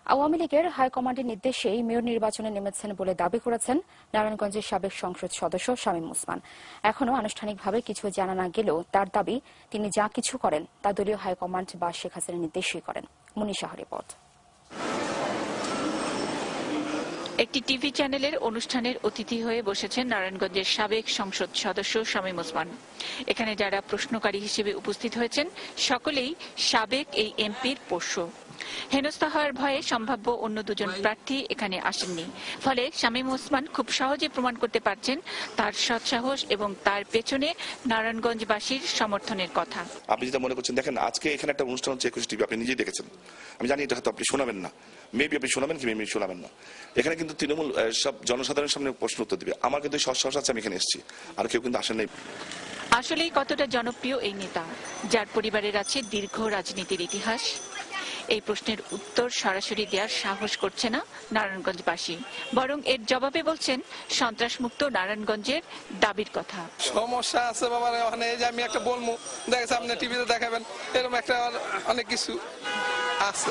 আওয়ামী লীগের হাইকমান্ডের নির্দেশেই মেয়র নির্বাচনে নেমেছেন বলে দাবি করেছেন নারায়ণগঞ্জের সাবেক সংসদ সদস্য শামীম ওসমান। এখনও আনুষ্ঠানিকভাবে কিছু জানা না গেলেও তার দাবি, তিনি যা কিছু করেন তা দলীয় হাইকমান্ড বা শেখ হাসিনার নির্দেশেই করেন। মনীষা রিপোর্ট। একটি টিভি চ্যানেলের অনুষ্ঠানের অতিথি হয়ে বসেছেন নারায়ণগঞ্জের সাবেক সংসদ সদস্য শামীম ওসমান। এখানে যারা প্রশ্নকারী হিসেবে উপস্থিত হয়েছেন সকলেই সাবেক এই এমপির পোষ্য। হেনস্থা হওয়ার ভয়ে সম্ভাব্য অন্য দুজন প্রার্থী এখানে আসেননি। ফলে শামীম ওসমান খুব সহজে প্রমাণ করতে পারছেন তার সৎসাহস এবং তার পেছনে নারায়ণগঞ্জবাসীর সমর্থনের কথা। আপনি যেটা মনে করছেন, দেখেন আজকে এখানে একটা অনুষ্ঠান হচ্ছে 21 টিভি, আপনি নিজেই দেখেছেন। আমি জানি এটা হয়তো আপনি শোনাবেন না, মেবি আপনি শোনাবেন কি মেবি শোনাবেন না। এখানে কিন্তু তৃণমূল সব জনসাধারণের সামনে প্রশ্ন উত্তর দিবে। আমার কিন্তু সৎসাহস আছে, আমি এখানে এসেছি, আর কেউ কিন্তু আসেন নাই। আসলেই কতটা জনপ্রিয় এই নেতা, যার পরিবারের আছে দীর্ঘ রাজনীতির ইতিহাস? এই প্রশ্নের উত্তর সরাসরি দেওয়ার সাহস করছে না নারায়ণগঞ্জবাসী, বরং এর জবাবে বলছেন সন্ত্রাসমুক্ত নারায়ণগঞ্জের দাবির কথা। সমস্যা আছে বাবার, ওখানে যে আমি একটা বলবো, দেখেছি আপনি টিভিতে দেখাবেন, এরকম একটা অনেক কিছু আছে।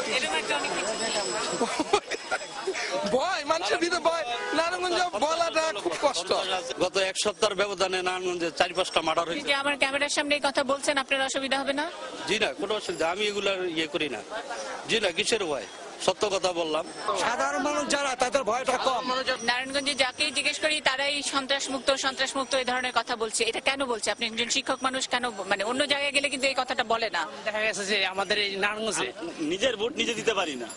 ভয়, মানুষের ভিতরে ভয়, নারায়ণগঞ্জ বলাটা খুব কষ্ট। গত এক সপ্তাহের ব্যবধানে নারায়ণগঞ্জে 4-5টা মার্ডার হয়েছে। আমার ক্যামেরার সামনে কথা বলছেন, আপনার অসুবিধা হবে না? জি না, কোনো অসুবিধা, আমি এগুলার করি না। জি না, কিসের ভয়? সত্য কথা বললাম। সাধারণ মানুষ যারা, তাদের ভয়টা কম। নারায়ণগঞ্জে যাকেই জিজ্ঞেস করি তারাই সন্ত্রাসমুক্ত এই ধরনের কথা বলছে। এটা কেন বলছে? আপনি একজন শিক্ষক মানুষ, কেন মানে অন্য জায়গায় গেলে কিন্তু এই কথাটা বলে না? দেখা গেছে যে আমাদের এই নারায়ণগঞ্জে নিজের ভোট নিজে দিতে পারি না।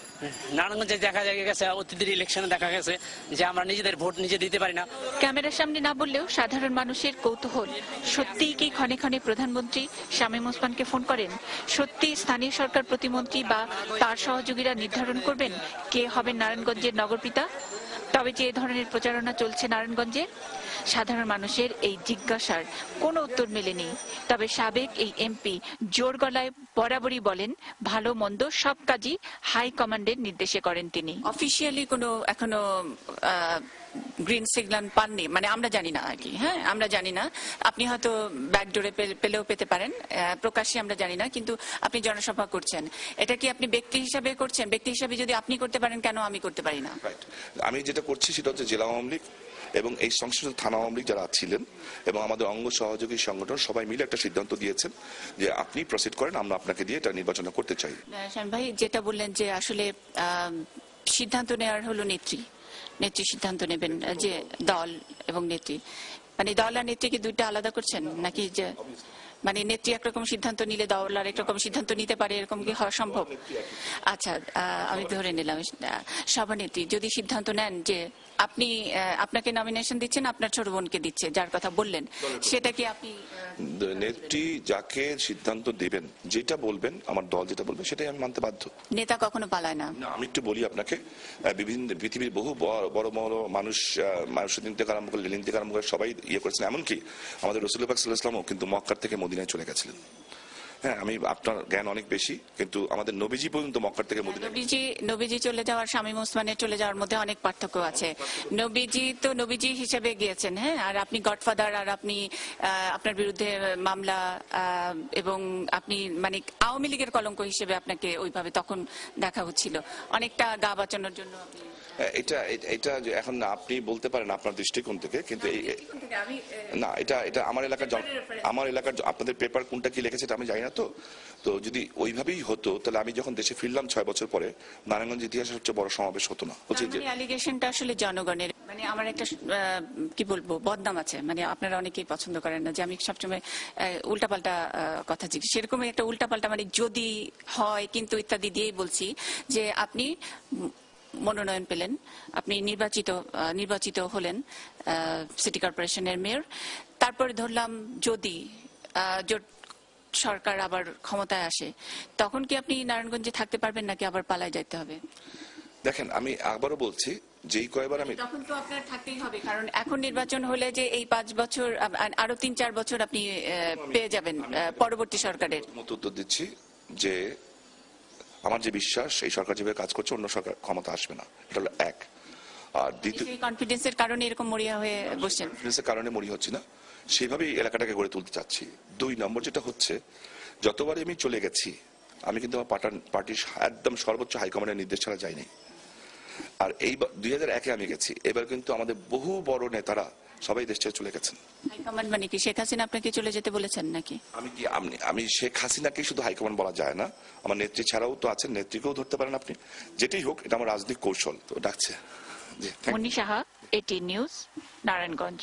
নারায়ণগঞ্জে দেখা গেছে অতীতের ইলেকশনে দেখা গেছে যে আমরা নিজেদের ভোট নিজে দিতে পারি না। ক্যামেরার সামনে না বললেও সাধারণ মানুষের কৌতূহল, সত্যিই কি ক্ষণে ক্ষণে প্রধানমন্ত্রী শামীম ওসমানকে ফোন করেন? সত্যি স্থানীয় সরকার প্রতিমন্ত্রী বা তার সহযোগীরা নির্ধারণ করবেন কে হবেন নারায়ণগঞ্জের নগরপিতা? তবে যে ধরনের প্রচারণা চলছে নারায়ণগঞ্জে, সাধারণ মানুষের এই জিজ্ঞাসার কোনো উত্তর মেলেনি। তবে সাবেক এই এমপি জোর গলায় বরাবরই বলেন, ভালো মন্দ সব কাজই হাই কমান্ডের নির্দেশে করেন তিনি। অফিসিয়ালি কোনো এখনো গ্রিন সিগন্যাল পাননি, মানে আমরা জানি না আর কি। হ্যাঁ, আমরা জানি না, আপনি হয়তো ব্যাকডোরে পেলেও পেতে পারেন, প্রকাশ্যে আমরা জানি না। কিন্তু আপনি জনসভা করছেন, এটা কি আপনি ব্যক্তি হিসাবে করছেন? ব্যক্তি হিসাবে যদি আপনি করতে পারেন, কেন আমি করতে পারি না? আমি যেটা করছি সেটা হচ্ছে জেলা আওয়ামী লীগ এবং এই সংশ্লিষ্ট থানা আওয়ামী লীগ যারা ছিলেন এবং আমাদের অঙ্গ সহযোগী সংগঠন সবাই মিলে একটা সিদ্ধান্ত দিয়েছেন যে আপনি প্রসিড করেন, আমরা আপনাকে দিয়ে এটা নির্বাচন করতে চাই। শ্যাম ভাই, যেটা বললেন যে আসলে সিদ্ধান্ত নেওয়ার হলো নেত্রী সিদ্ধান্ত নেবেন, যে দল এবং নেত্রী, মানে দল আর নেত্রীকে দুইটা আলাদা করছেন নাকি? যে মানে নেত্রী একরকম সিদ্ধান্ত নিলে দল আর একরকম সিদ্ধান্ত নিতে পারে, এরকম কি হওয়া সম্ভব? আচ্ছা, আমি ধরে নিলাম সভানেত্রী যদি সিদ্ধান্ত নেন যে আপনি আপনাকে নমিনেশন দিচ্ছেন, আপনার ছোট বোনকে দিচ্ছে, যার কথা বললেন, সেটা কি আপনি? নেত্রী যাকে সিদ্ধান্ত দেবেন, যেটা বলবেন, আমার দল যেটা বলবে সেটাই আমি মানতে বাধ্য। নেতা কখনো পালায় না। আমি একটু বলি আপনাকে, বিভিন্ন পৃথিবীর বহু বড় বড় মানুষ, মানুষদিন থেকে আরম্ভ করে লেনিন থেকে আরম্ভ করে সবাই করেছেন। এমনকি আমাদের রাসূলুল্লাহ সাল্লাল্লাহু আলাইহি ওয়াসাল্লামও কিন্তু মক্কা থেকে মদিনায় চলে গেছিলেন। হ্যাঁ, আমি আপনার জ্ঞান অনেক বেশি, কিন্তু আমাদের নবীজি পর্যন্ত মক্কা থেকে মদিনায়। নবীজি চলে যাওয়ার শামীম ওসমানের চলে যাওয়ার মধ্যে অনেক পার্থক্য আছে। নবীজি তো নবীজি হিসেবে গিয়েছেন, হ্যাঁ, আর আপনি গডফাদার, আর আপনি আপনার বিরুদ্ধে মামলা, এবং আপনি মানে আওয়ামী লীগের কলঙ্ক হিসেবে আপনাকে ওইভাবে তখন দেখা হচ্ছিল, অনেকটা গা বাঁচানোর জন্য। এটা এখন আপনি বলতে পারেন আপনার দৃষ্টিকোণ থেকে, কিন্তু না, এটা আমার এলাকার আপনাদের পেপার কোনটা কি লিখেছে আমি জানি না। তো যদি ওইভাবেই হতো, তাহলে আমি যখন দেশে ফিরলাম 6 বছর পরে, নারায়ণগঞ্জ ইতিহাসের সবচেয়ে বড় সমাবেশ হতো না। অ্যালিগেশনটা আসলে জনগণের, মানে আমার একটা কি বলবো বদনাম আছে, মানে আপনারা অনেকেই পছন্দ করেন না যে আমি সবসময় উল্টাপাল্টা কথা জিজ্ঞেস, সেরকম একটা উল্টাপাল্টা মানে যদি হয় কিন্তু দিয়েই বলছি যে আপনি মনোনয়ন পেলেন, আপনি নির্বাচিত হলেন সিটি কর্পোরেশনের মেয়র, তারপরে ধরলাম যদি জোট সরকার আবার ক্ষমতায় আসে, তখন কি আপনি নারায়ণগঞ্জে থাকতে পারবেন নাকি আবার পালায় যেতে হবে? দেখেন, আমি আবারও বলছি, যেই কয়বার আমি, তখন তো আপনার থাকতেই হবে, কারণ এখন নির্বাচন হলে যে এই 5 বছর আরো 3-4 বছর আপনি পেয়ে যাবেন পরবর্তী সরকারের। উত্তর দিচ্ছি যে আমার যে বিশ্বাস, এই সরকার যেভাবে কাজ করছে অন্য সরকার ক্ষমতা আসবে না, এটা হলো এক। আর দ্বিতীয়, কনফিডেন্সের কারণে এরকম মরিয়া হয়ে বসছেন। কনফিডেন্সের কারণে মরিয়া হচ্ছি না, সেইভাবেই এলাকাটাকে গড়ে তুলতে চাচ্ছি। 2 নম্বর যেটা হচ্ছে, যতবারই আমি চলে গেছি আমি কিন্তু আমার পার্টির একদম সর্বোচ্চ হাইকমান্ডের নির্দেশ ছাড়া যাইনি। আর এই 2001-এ আমি গেছি, এবার কিন্তু আমাদের বহু বড় নেতারা সবাই দেশ ছেড়ে চলে গেছেন। হাইকমান্ড মানে কি শেখ হাসিনা আপনাকে চলে যেতে বলেছেন নাকি? আমি শেখ হাসিনাকেই শুধু হাইকমান্ড বলা যায় না, আমার নেত্রী ছাড়াও তো আছেন, নেত্রীকেও ধরতে পারেন আপনি। যেটাই হোক, এটা আমার রাজনৈতিক কৌশল। তো ডাকছে। জি, thank you. Munni Saha, ATN news, Narayanganj.